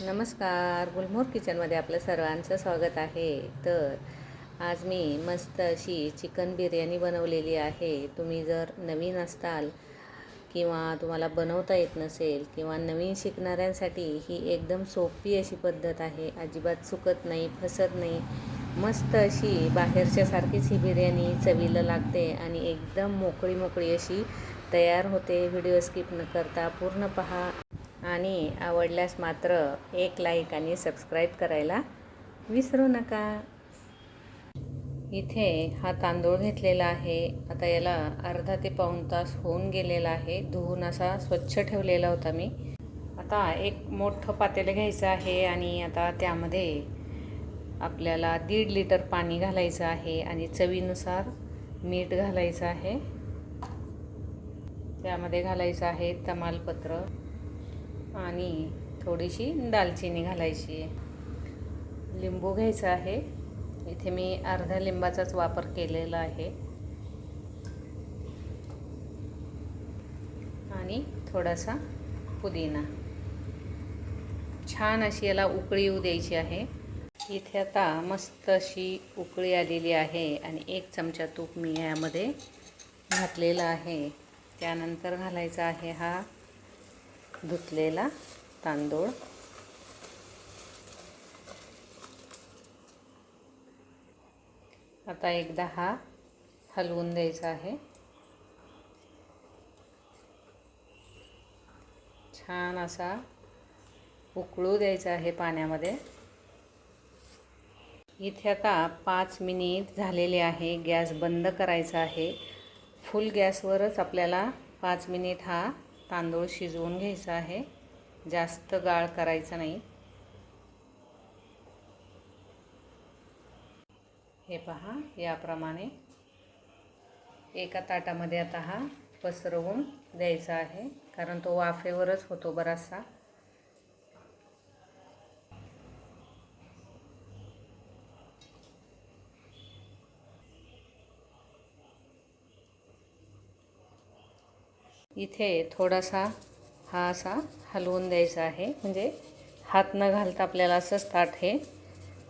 नमस्कार. गुलमोहर किचनमध्ये आपलं सर्वांचं स्वागत आहे. तर आज मी मस्त अशी चिकन बिर्याणी बनवलेली आहे. तुम्ही जर नवीन असताल किंवा तुम्हाला बनवता येत नसेल किंवा नवीन शिकणाऱ्यांसाठी ही एकदम सोपी अशी पद्धत आहे. अजिबात चुकत नाही, फसत नाही. मस्त अशी बाहेरच्यासारखीच ही बिर्याणी चवीला लागते आणि एकदम मोकळी मोकळी अशी तयार होते. व्हिडिओ स्किप न करता पूर्ण पहा आणि आवडल्यास मात्र एक लाईक आणि सबस्क्राईब करायला विसरू नका. इथे हा तांदूळ घेतलेला आहे. आता याला अर्धा ते पाऊण तास होऊन गेलेला आहे. धुवून असा स्वच्छ ठेवलेला होता मी. आता एक मोठं पातेलं घ्यायचं आहे आणि आता त्यामध्ये आपल्याला 1.5 लिटर पाणी घालायचं आहे आणि चवीनुसार मीठ घालायचं आहे. त्यामध्ये घालायचं आहे तमालपत्र आणि थोडीशी दालचिनी घालायची आहे. लिंबू घ्यायचा आहे. इथे मी अर्ध्या लिंबाचाच वापर केलेला आहे आणि थोडासा पुदिना. छान अशी याला उकळी येऊ द्यायची आहे. इथे आता मस्त अशी उकळी आलेली आहे आणि 1 चमचा तूप मी यामध्ये घातलेला आहे. त्यानंतर घालायचा आहे हा धुतलेला तांदूळ. आता एकदा हा हलवून द्यायचा आहे. छान असा उकळू द्यायचा आहे पाण्यामध्ये. इथे आता 5 मिनिट झालेले आहे. गॅस बंद करायचा आहे. फुल गॅसवरच आपल्याला 5 मिनिट हा तांदूळ शिजवून घ्यायचा आहे. जास्त गाळ करायचा नाही. हे पहा, याप्रमाणे एका ताटामध्ये आता हा पसरवून द्यायचा आहे, कारण तो वाफेवरच होतो बराचसा. इथे थोडासा हा असा हलवून द्यायचा आहे, म्हणजे हात न घालता आपल्याला असंच ताट हे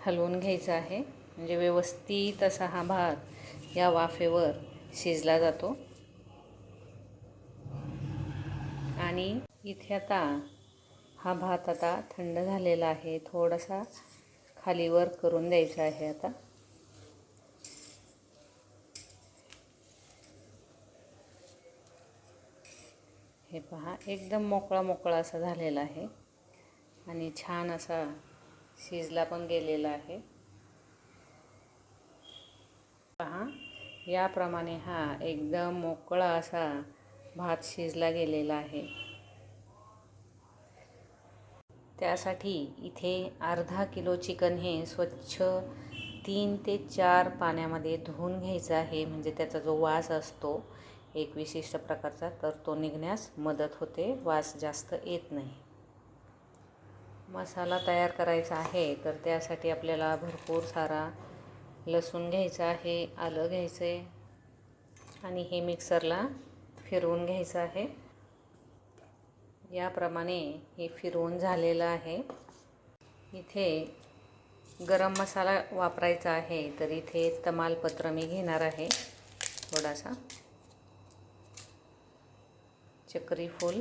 हलवून घ्यायचं आहे, म्हणजे व्यवस्थित असा हा भात या वाफेवर शिजला जातो. आणि इथे आता हा भात आता थंड झालेला आहे. थोडासा खालीवर करून द्यायचा आहे. आता हे पहा, एकदम मोकळा मोकळा असा झालेला आहे आणि छान असा शिजला पण गेलेला आहे. पहा, याप्रमाणे हा एकदम मोकळा असा भात शिजला गेलेला आहे. त्यासाठी इथे अर्धा किलो चिकन हे स्वच्छ 3 ते 4 पाण्यामध्ये धुवून घ्यायचं आहे, म्हणजे त्याचा जो वास असतो एक विशिष्ट प्रकारचा, तर तो निघण्यास मदत होते. वास जास्त येत नाही. मसाला तयार करायचा आहे, तर त्यासाठी आपल्याला भरपूर सारा लसूण घ्यायचा आहे, आलं घ्यायचं आहे आणि हे मिक्सरला फिरवून घ्यायचं आहे. याप्रमाणे हे फिरवून झालेलं आहे. इथे गरम मसाला वापरायचा आहे, तर इथे तमालपत्र मी घेणार आहे, थोडासा चक्री फूल,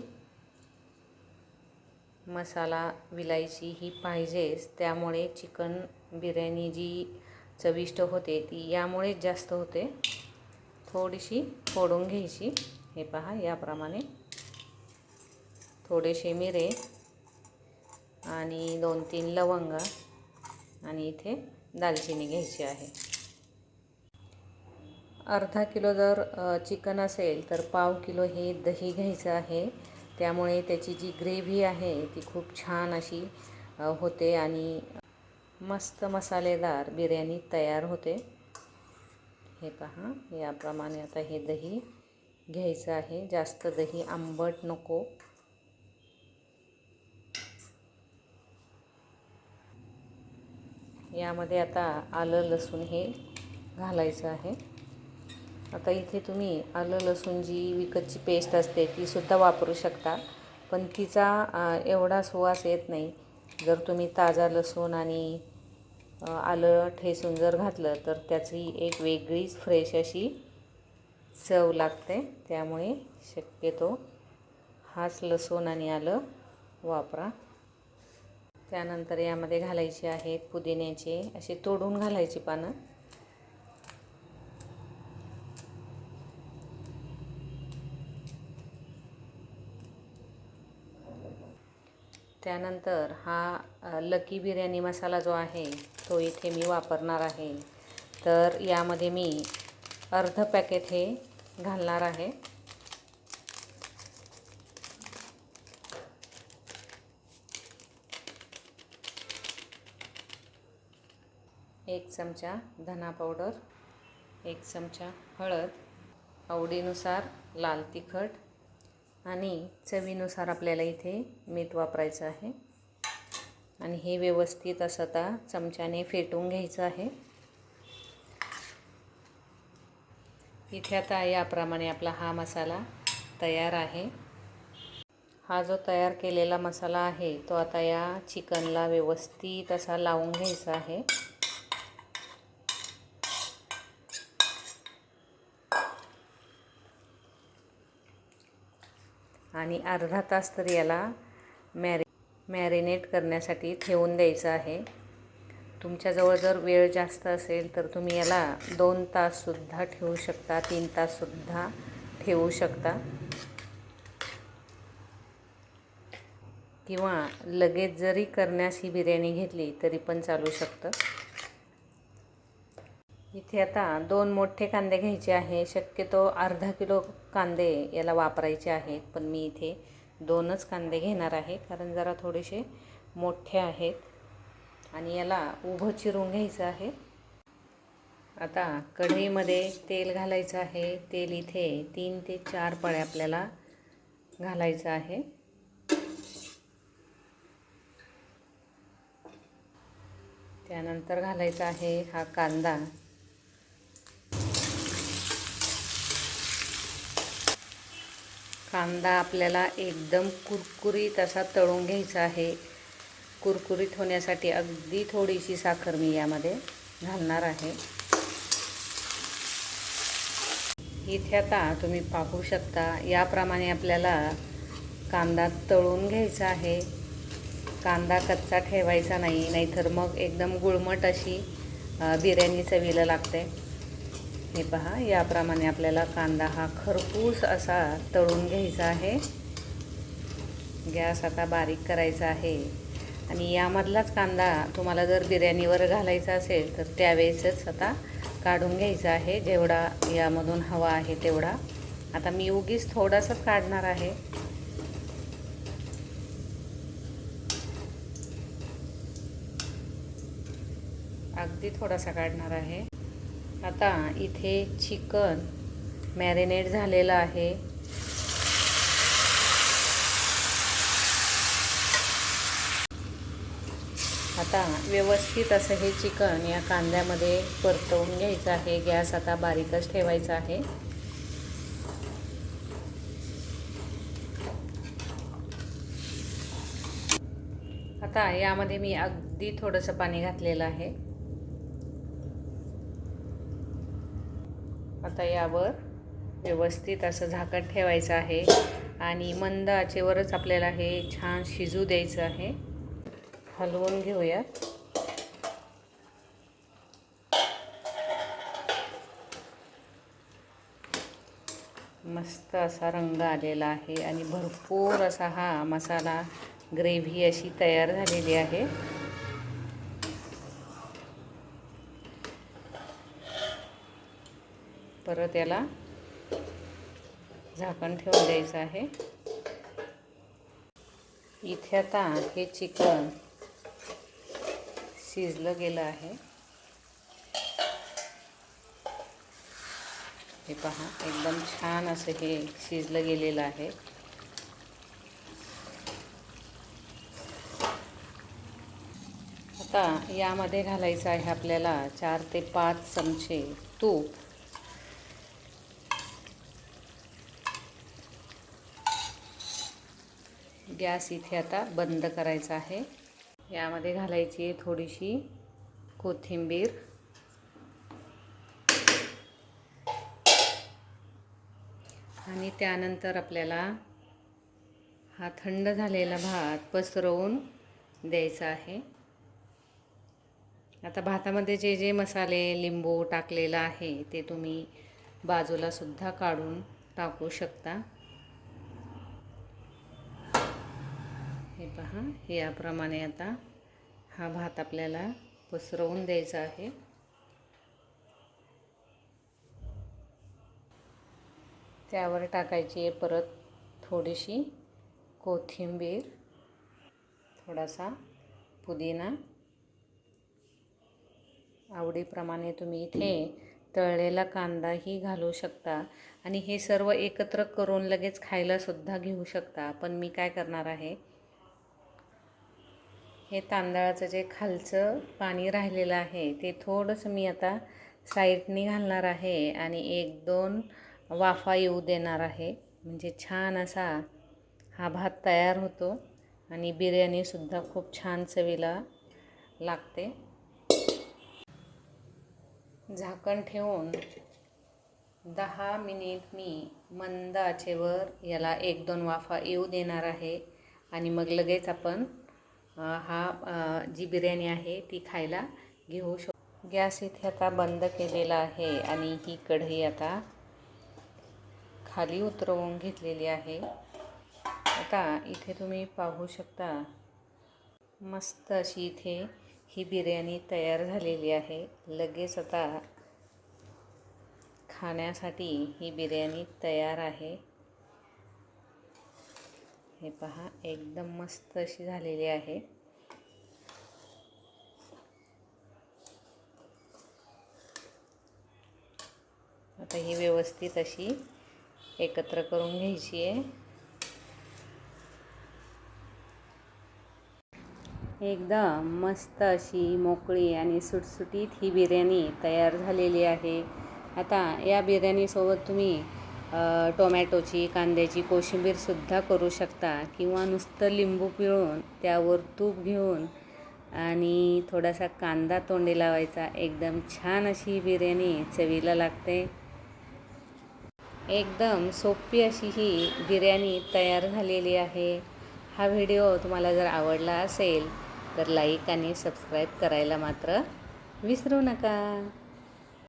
मसाला विलायची ही पाहिजेच. त्यामुळे चिकन बिर्याणी जी चविष्ट होते ती यामुळेच जास्त होते. थोडीशी फोडून घ्यायची. हे पहा, याप्रमाणे थोडेसे मिरे आणि 2-3 लवंगा आणि इथे दालचिनी घ्यायची आहे. अर्धा किलो जर चिकन असेल तर पाव किलो हे दही घ्यायचं आहे. त्यामुळे त्याची जी ग्रेव्ही आहे ती खूप छान अशी होते आणि मस्त मसालेदार बिर्याणी तयार होते. हे पहा, याप्रमाणे आता हे दही घ्यायचं आहे. जास्त दही आंबट नको. यामध्ये आता आलं लसूण हे घालायचं आहे. आता इथे तुम्ही आलं लसूण जी विकतची पेस्ट असते तीसुद्धा वापरू शकता, पण तिचा एवढा सुवास येत नाही. जर तुम्ही ताजा लसूण आणि आलं ठेचून जर घातलं तर त्याची एक वेगळीच फ्रेश अशी चव लागते. त्यामुळे शक्यतो हाच लसूण आणि आलं वापरा. त्यानंतर यामध्ये घालायचे आहेत पुदिन्याचे असे तोडून घालायची पानं. त्यानंतर हा लकी बिर्याणी मसाला जो आहे तो इथे मी वापरणार आहे. तर यामध्ये मी अर्ध पॅकेट हे घालणार आहे. एक चमचा धना पावडर, एक चमचा हळद, आवडीनुसार लाल तिखट आणि चवीनुसार आपल्याला इथे मीठ वापरायचं आहे. आणि हे व्यवस्थित असं आता चमच्याने फेटून घ्यायचं आहे. इथे आता याप्रमाणे आपला हा मसाला तयार आहे. हा जो तयार केलेला मसाला आहे तो आता या चिकनला व्यवस्थित असा लावून घ्यायचा आहे. आणि अर्धा तास तर याला मॅरिनेट करण्यासाठी ठेवून द्यायचं आहे. तुमच्याजवळ जर वेळ जास्त असेल तर तुम्ही याला 2 ताससुद्धा ठेवू शकता, 3 ताससुद्धा ठेवू शकता किंवा लगेच जरी करण्यास ही बिर्याणी घेतली तरी पण चालू शकतं. इथे आता 2 मोठे कांदे घ्यायचे आहे. शक्यतो अर्धा किलो कांदे याला वापरायचे आहेत, पण मी इथे 2च कांदे घेणार आहे कारण जरा थोडेसे मोठे आहेत आणि याला उभं चिरून घ्यायचं आहे. आता कढईमध्ये तेल घालायचं आहे. तेल इथे 3 ते 4 पळ्या आपल्याला घालायचं आहे. त्यानंतर घालायचा आहे हा कांदा. कांदा आपल्याला एकदम कुरकुरीत असा तळून घ्यायचा आहे. कुरकुरीत होण्यासाठी अगदी थोडीशी साखर मी यामध्ये घालणार आहे. इथे आता तुम्ही पाहू शकता याप्रमाणे आपल्याला कांदा तळून घ्यायचा आहे. कांदा कच्चा ठेवायचा नाही, नाहीतर मग एकदम गुळमट अशी बिर्याणी चवीला लागते. हे पहा, याप्रमाणे आपल्याला कांदा हा खरपूस असा तळून घ्यायचा आहे. गॅस आता बारीक करायचा आहे आणि यामधलाच कांदा तुम्हाला जर बिर्याणीवर घालायचा असेल तर त्यावेळेसच आता काढून घ्यायचा आहे, जेवढा यामधून हवा आहे तेवढा. आता मी उगीच थोडासाच काढणार आहे. अगदी थोडासा काढणार आहे. आता इथे चिकन मॅरिनेट झालेलं आहे. आता व्यवस्थित असं हे चिकन या कांद्यामध्ये परतवून घ्यायचं आहे. गॅस आता बारीकच ठेवायचा आहे. आता यामध्ये मी अगदी थोडंसं पाणी घातलेलं आहे. आता यावर व्यवस्थित असं झाकण ठेवायचं आहे आणि मंद आचेवरच आपल्याला हे छान शिजू द्यायचं आहे. हलवून घेऊया. मस्त असा रंग आलेला आहे आणि भरपूर असा हा मसाला ग्रेव्ही अशी तयार झालेली आहे. परत याला झाकण ठेवून द्यायचं आहे. इथे आता हे चिकन शिजलं गेलं आहे. हे पहा, एकदम छान असं हे शिजलं गेलेलं आहे. आता यामध्ये घालायचं आहे आपल्याला 4 ते 5 चमचे तूप. गॅस इथे आता बंद करायचा आहे. यामध्ये घालायची आहे थोडीशी कोथिंबीर, आणि त्यानंतर आपल्याला हा थंड झालेला भात पसरवून द्यायचा आहे. आता भातामध्ये जे जे मसाले, लिंबू टाकलेला आहे ते तुम्ही बाजूला सुद्धा काढून टाकू शकता. हे पहा, याप्रमाणे आता हा भात आपल्याला पसरवून द्यायचा आहे. त्यावर टाकायची आहे परत थोडीशी कोथिंबीर, थोडासा पुदिना. आवडीप्रमाणे तुम्ही इथे तळलेला कांदाही घालू शकता आणि हे सर्व एकत्र करून लगेच खायला सुद्धा घेऊ शकता. पण मी काय करणार आहे, हे तांदळाचं जे खालचं पाणी राहिलेलं आहे ते थोडंसं मी आता साईडनी घालणार आहे आणि 1-2 वाफा येऊ देणार आहे. म्हणजे छान असा हा भात तयार होतो आणि बिर्याणीसुद्धा खूप छान चवीला लागते. झाकण ठेवून 10 मिनिट मी मंद आचेवर याला 1-2 वाफा येऊ देणार आहे आणि मग लगेच आपण जी बिर्याणी आहे ती खायला घेऊ शकतो. गॅस इथे आता बंद केलेला आहे आणि ही कढई आता खाली उतरवून घेतलेली आहे. आता इथे तुम्ही पाहू शकता, मस्त अशी इथे ही बिर्याणी तयार झालेली आहे. लगेच आता खाण्यासाठी ही बिर्याणी तयार आहे. हे पहा, एकदम मस्त अशी झालेली आहे. आता ही व्यवस्थित अशी एकत्र करून घ्यायची आहे. एकदम मस्त अशी मोकळी आणि सुटसुटीत ही बिर्याणी तयार झालेली आहे. आता या बिर्याणीसोबत तुम्ही टोमॅटोची, कांद्याची कोशिंबीरसुद्धा करू शकता किंवा नुसतं लिंबू पिळून त्यावर तूप घेऊन आणि थोडासा कांदा तोंडी लावायचा. एकदम छान अशी बिर्याणी चवीला लागते. एकदम सोपी अशी ही बिर्याणी तयार झालेली आहे. हा व्हिडिओ तुम्हाला जर आवडला असेल तर लाईक आणि सबस्क्राईब करायला मात्र विसरू नका.